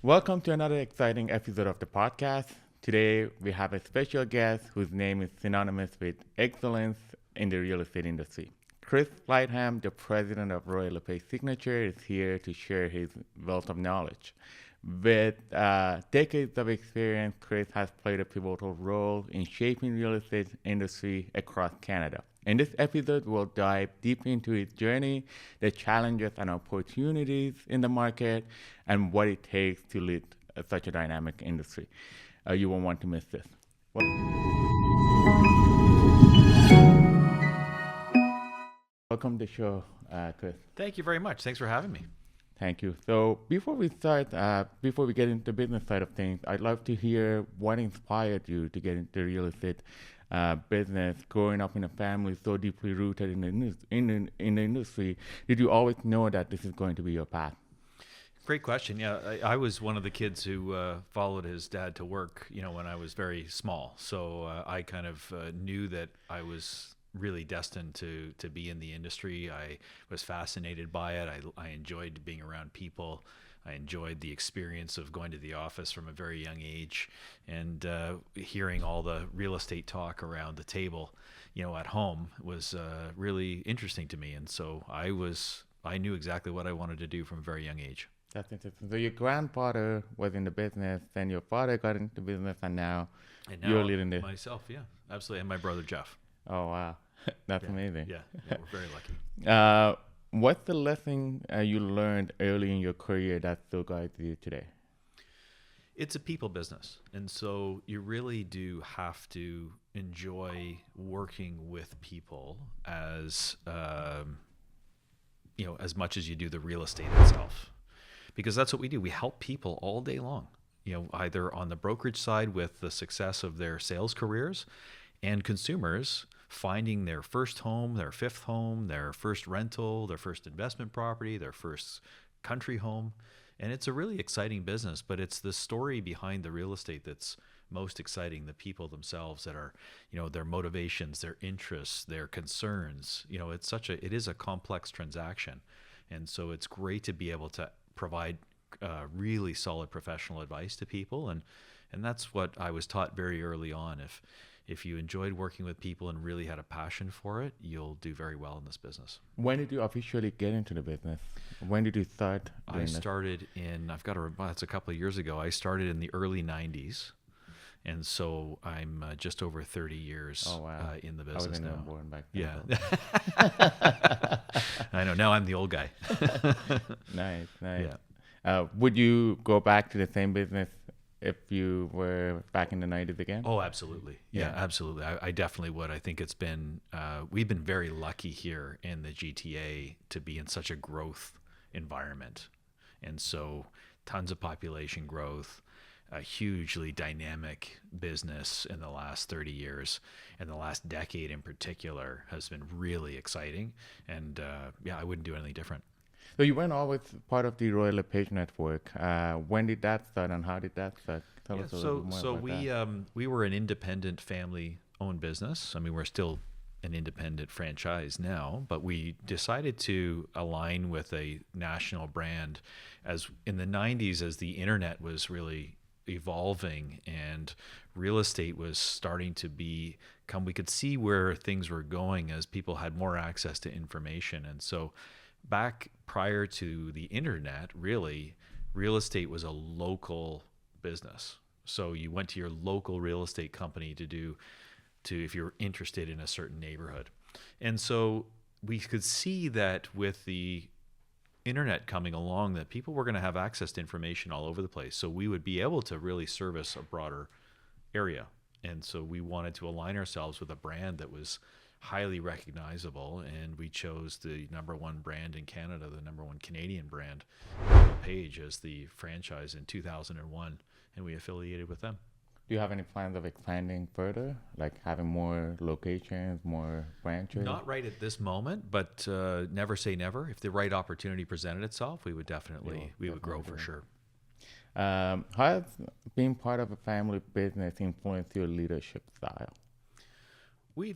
Welcome to another exciting episode of the podcast. Today we have a special guest whose name is synonymous with excellence in the real estate industry. Chris Slightham, the president of Royal LePage Signature, is here to share his wealth of knowledge. With decades of experience, Chris has played a pivotal role in shaping real estate industry across Canada. In this episode, we'll dive deep into his journey, the challenges and opportunities in the market, and what it takes to lead such a dynamic industry. You won't want to miss this. Welcome to the show, Chris. Thank you very much. Thanks for having me. Thank you. So before we start, before we get into the business side of things, I'd love to hear what inspired you to get into real estate business. Growing up in a family so deeply rooted in the industry, did you always know that this is going to be your path? Great question. Yeah, I was one of the kids who followed his dad to work, when I was very small. So I kind of knew that I was really destined to be in the industry. I was fascinated by it. I enjoyed being around people. I enjoyed the experience of going to the office from a very young age and hearing all the real estate talk around the table, at home was really interesting to me. And so I knew exactly what I wanted to do from a very young age. That's interesting. So your grandfather was in the business, then your father got into business, and now you're leading it. Myself, yeah, absolutely, and my brother Jeff. Oh wow, that's amazing. Yeah, we're very lucky. What's the lesson you learned early in your career that still guides you today? It's a people business, and so you really do have to enjoy working with people as as much as you do the real estate itself. Because that's what we do. We help people all day long, either on the brokerage side with the success of their sales careers and consumers finding their first home, their fifth home, their first rental, their first investment property, their first country home. And it's a really exciting business, but it's the story behind the real estate that's most exciting, the people themselves that are, their motivations, their interests, their concerns. It is a complex transaction. And so it's great to be able to provide really solid professional advice to people, and that's what I was taught very early on. If you enjoyed working with people and really had a passion for it, you'll do very well in this business. When did you officially get into the business? When did you start doing I started that's a couple of years ago. I started in the early 90s. And so I'm just over 30 years in the business now. I was born back then. Yeah. I know. Now I'm the old guy. Nice. Yeah. Would you go back to the same business if you were back in the 90s again? Oh, absolutely. Yeah, absolutely. I definitely would. I think we've been very lucky here in the GTA to be in such a growth environment. And so tons of population growth, a hugely dynamic business in the last 30 years, and the last decade in particular has been really exciting. And I wouldn't do anything different. So you weren't always part of the Royal LePage network. When did that start, and how did that start? Tell us a little bit more about that. We were an independent family-owned business. I mean, we're still an independent franchise now, but we decided to align with a national brand as in the 90s, as the internet was really evolving and real estate was starting to we could see where things were going as people had more access to information. And so back prior to the internet, really, real estate was a local business. So you went to your local real estate company if you're interested in a certain neighborhood. And so we could see that with the internet coming along, that people were going to have access to information all over the place. So we would be able to really service a broader area. And so we wanted to align ourselves with a brand that was highly recognizable, and we chose the number one brand in Canada, the number one Canadian brand, LePage, as the franchise in 2001, and we affiliated with them. Do you have any plans of expanding further, like having more locations, more branches? Not right at this moment, but never say never. If the right opportunity presented itself, we would definitely grow for sure. How has being part of a family business influenced your leadership style?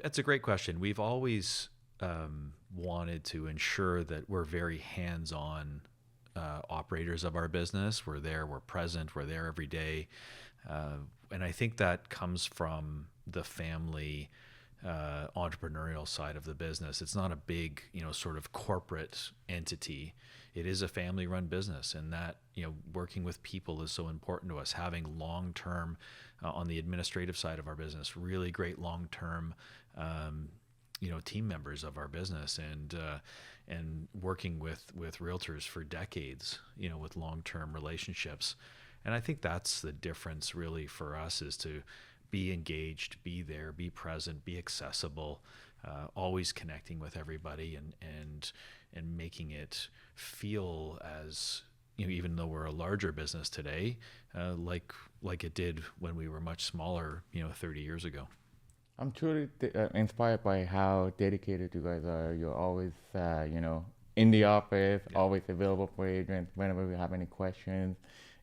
That's a great question. We've always wanted to ensure that we're very hands-on operators of our business. We're there, we're present, we're there every day. And I think that comes from the family entrepreneurial side of the business. It's not a big, sort of corporate entity. It is a family-run business, and that, working with people is so important to us. Having long-term, on the administrative side of our business, really great long-term, team members of our business, and working with realtors for decades, with long-term relationships. And I think that's the difference really for us, is to be engaged, be there, be present, be accessible, always connecting with everybody, and making it feel as, even though we're a larger business today, like it did when we were much smaller, 30 years ago. I'm truly inspired by how dedicated you guys are. You're always, in the office, always available for agents whenever we have any questions.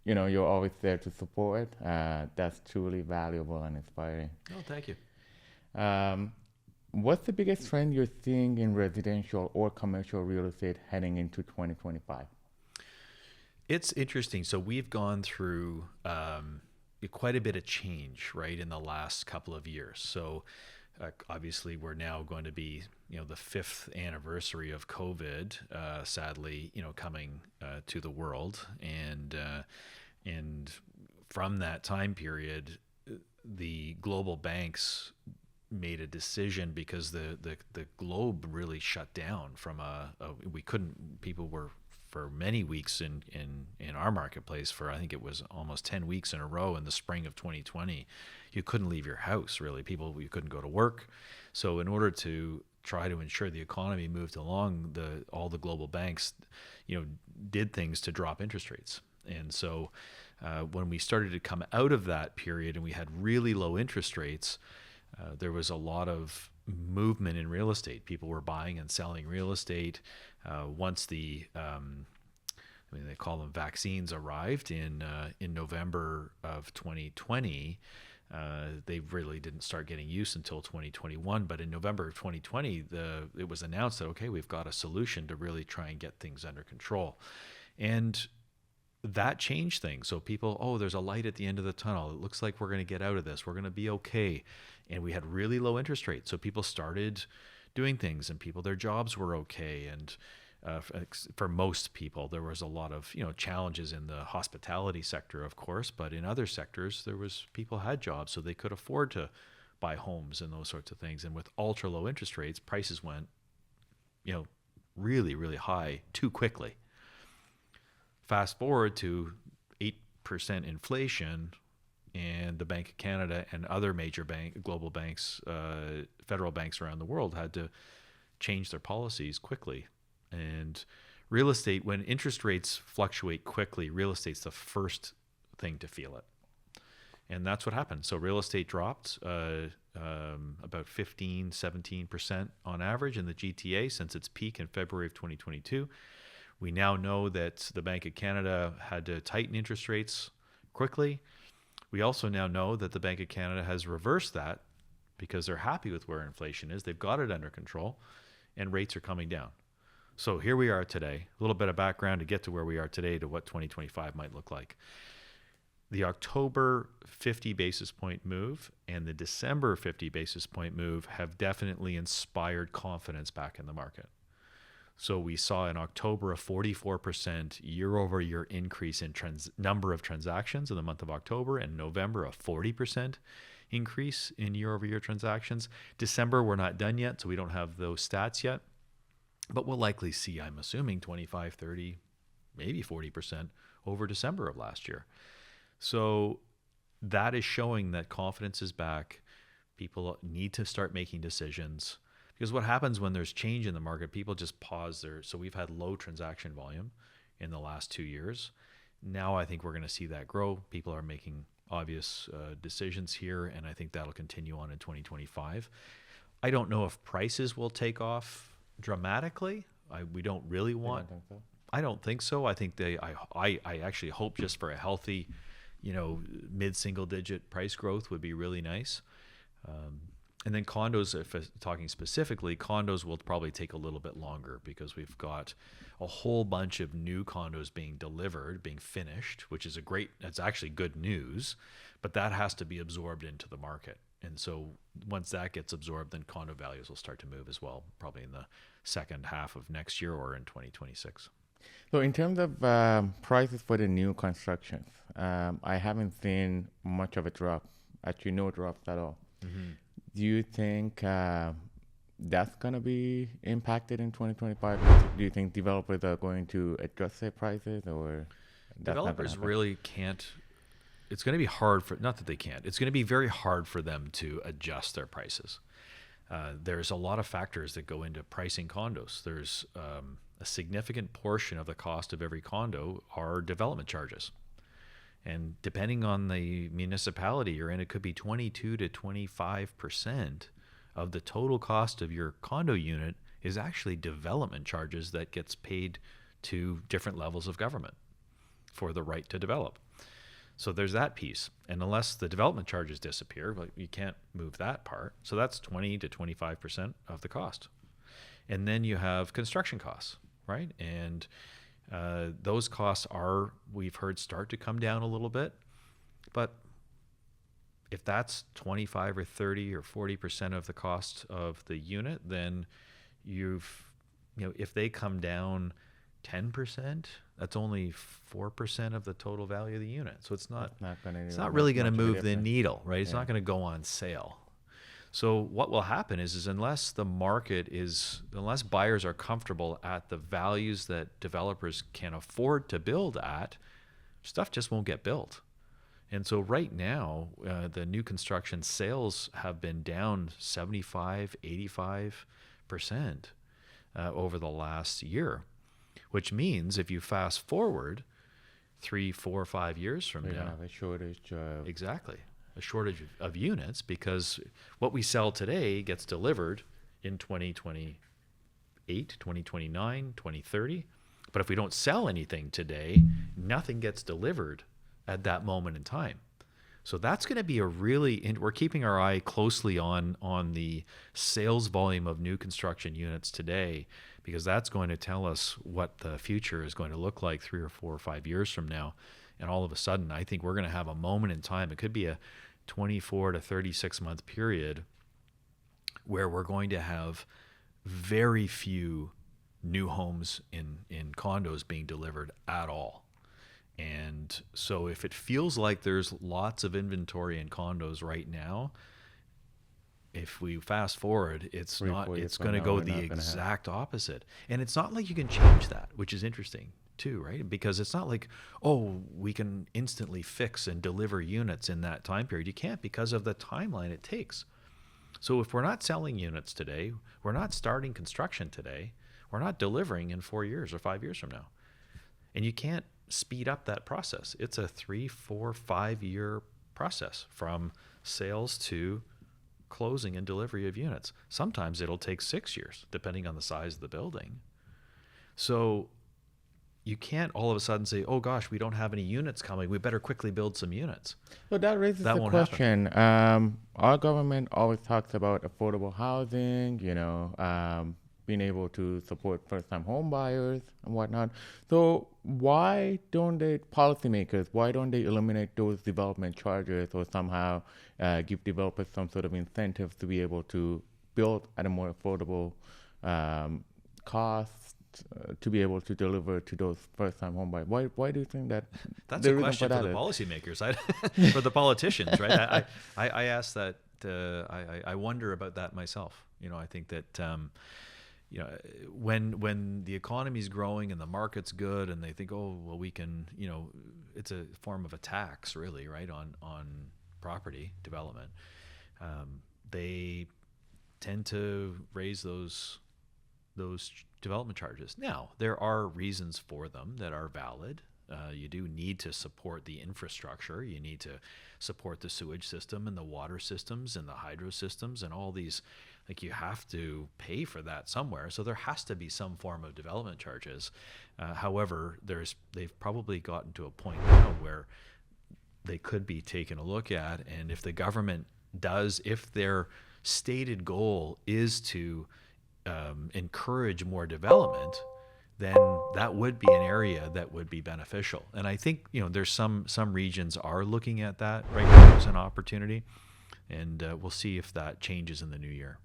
You're always there to support. That's truly valuable and inspiring. Oh, thank you. What's the biggest trend you're seeing in residential or commercial real estate heading into 2025? It's interesting. So we've gone through quite a bit of change, right, in the last couple of years. So obviously we're now going to be, the 5th anniversary of COVID, sadly, coming to the world. And from that time period, the global banks made a decision, because the globe really shut down from people were, for many weeks in our marketplace, for I think it was almost 10 weeks in a row in the spring of 2020, you couldn't leave your house, really. You couldn't go to work. So in order to try to ensure the economy moved along, all the global banks, did things to drop interest rates. And so when we started to come out of that period and we had really low interest rates, there was a lot of movement in real estate. People were buying and selling real estate. Once they call them vaccines, arrived in November of 2020, they really didn't start getting use until 2021. But in November of 2020, it was announced that, okay, we've got a solution to really try and get things under control. And that changed things. So people, there's a light at the end of the tunnel. It looks like we're going to get out of this. We're going to be okay. And we had really low interest rates. So people started doing things, and their jobs were okay. And for most people, there was a lot of, challenges in the hospitality sector, of course, but in other sectors, people had jobs, so they could afford to buy homes and those sorts of things. And with ultra low interest rates, prices went, really, really high too quickly. Fast forward to 8% inflation, and the Bank of Canada and other major global banks, federal banks around the world, had to change their policies quickly. And real estate, when interest rates fluctuate quickly, real estate's the first thing to feel it. And that's what happened. So real estate dropped about 15, 17% on average in the GTA since its peak in February of 2022. We now know that the Bank of Canada had to tighten interest rates quickly. We also now know that the Bank of Canada has reversed that because they're happy with where inflation is. They've got it under control, and rates are coming down. So here we are today. A little bit of background to get to where we are today, to what 2025 might look like. The October 50 basis point move and the December 50 basis point move have definitely inspired confidence back in the market. So we saw in October a 44% year-over-year increase in number of transactions in the month of October, and November a 40% increase in year-over-year transactions. December, we're not done yet, so we don't have those stats yet, but we'll likely see, I'm assuming, 25, 30, maybe 40% over December of last year. So that is showing that confidence is back. People need to start making decisions. Because what happens when there's change in the market, people just pause there. So we've had low transaction volume in the last 2 years. Now I think we're going to see that grow. People are making obvious decisions here, and I think that'll continue on in 2025. I don't know if prices will take off dramatically. We don't really want. You don't think so? I don't think so. I think I actually hope just for a healthy, mid-single digit price growth would be really nice. And then condos, if talking specifically, condos will probably take a little bit longer because we've got a whole bunch of new condos being delivered, being finished, which is that's actually good news, but that has to be absorbed into the market. And so once that gets absorbed, then condo values will start to move as well, probably in the second half of next year or in 2026. So in terms of prices for the new constructions, I haven't seen much of a drop, actually no drops at all. Mm-hmm. Do you think that's going to be impacted in 2025? Do you think developers are going to adjust their prices, or developers really can't? It's going to be hard not that they can't. It's going to be very hard for them to adjust their prices. There's a lot of factors that go into pricing condos. There's a significant portion of the cost of every condo are development charges. And depending on the municipality you're in, it could be 22 to 25% of the total cost of your condo unit is actually development charges that gets paid to different levels of government for the right to develop. So there's that piece. And unless the development charges disappear, you can't move that part. So that's 20 to 25% of the cost. And then you have construction costs, right? And those costs we've heard, start to come down a little bit. But if that's 25 or 30 or 40% of the cost of the unit, then if they come down 10%, that's only 4% of the total value of the unit. So it's not really going to move the needle, right? It's not going to go on sale. So what will happen is unless buyers are comfortable at the values that developers can afford to build at, stuff just won't get built. And so right now, the new construction sales have been down 75, 85% over the last year, which means if you fast forward 3, 4, 5 years from now, have a shortage of a shortage of units, because what we sell today gets delivered in 2028, 2029, 2030. But if we don't sell anything today, nothing gets delivered at that moment in time. So that's going to be we're keeping our eye closely on the sales volume of new construction units today, because that's going to tell us what the future is going to look like 3 or 4 or 5 years from now. And all of a sudden, I think we're going to have a moment in time. It could be a 24 to 36 month period where we're going to have very few new homes in condos being delivered at all. And so if it feels like there's lots of inventory in condos right now, if we fast forward, it's going to go the exact opposite. And it's not like you can change that, which is interesting too, right? Because it's not like, we can instantly fix and deliver units in that time period. You can't, because of the timeline it takes. So if we're not selling units today, we're not starting construction today, we're not delivering in 4 years or 5 years from now. And you can't speed up that process. It's a 3, 4, 5 year process from sales to closing and delivery of units. Sometimes it'll take 6 years, depending on the size of the building. So you can't all of a sudden say, oh gosh, we don't have any units coming, we better quickly build some units. So that raises the question. Our government always talks about affordable housing, being able to support first-time home buyers and whatnot. So why don't policymakers eliminate those development charges, or somehow give developers some sort of incentive to be able to build at a more affordable cost, to be able to deliver to those first-time home buyers? Why do you think that? That's a question for the policymakers, for the politicians, right? I ask that. I wonder about that myself. I think that when the economy is growing and the market's good, and they think, we can, it's a form of a tax, really, right, on property development. They tend to raise those development charges. Now, there are reasons for them that are valid. You do need to support the infrastructure. You need to support the sewage system and the water systems and the hydro systems and all these. Like, you have to pay for that somewhere. So there has to be some form of development charges. However, they've probably gotten to a point now where they could be taken a look at. And if the government if they're stated goal is to encourage more development, then that would be an area that would be beneficial. And I think, there's some regions are looking at that right now as an opportunity, and we'll see if that changes in the new year.